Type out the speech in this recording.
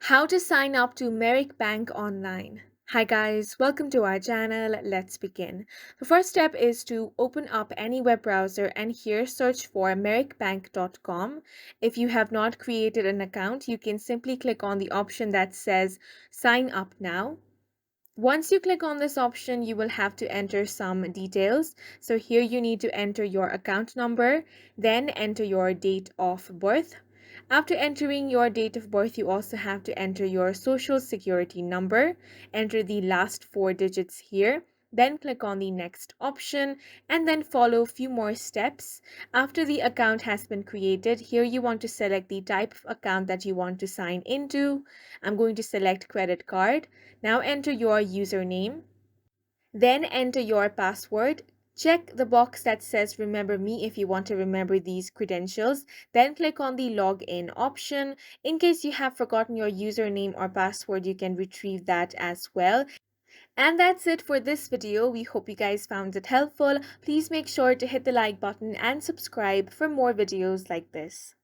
How to sign up to Merrick Bank online. Hi guys, welcome to our channel. Let's begin. The first step is to open up any web browser and here search for merrickbank.com. If you have not created an account, you can simply click on the option that says sign up now. Once you click on this option, you will have to enter some details. So here you need to enter your account number, then enter your date of birth. After entering your date of birth, you also have to enter your social security number, enter the last four digits here, then click on the next option and then follow a few more steps. After the account has been created, here you want to select the type of account that you want to sign into. I'm going to select credit card. Now enter your username, then enter your password. Check the box that says remember me if you want to remember these credentials. Then click on the login option. In case you have forgotten your username or password, you can retrieve that as well. And that's it for this video. We hope you guys found it helpful. Please make sure to hit the like button and subscribe for more videos like this.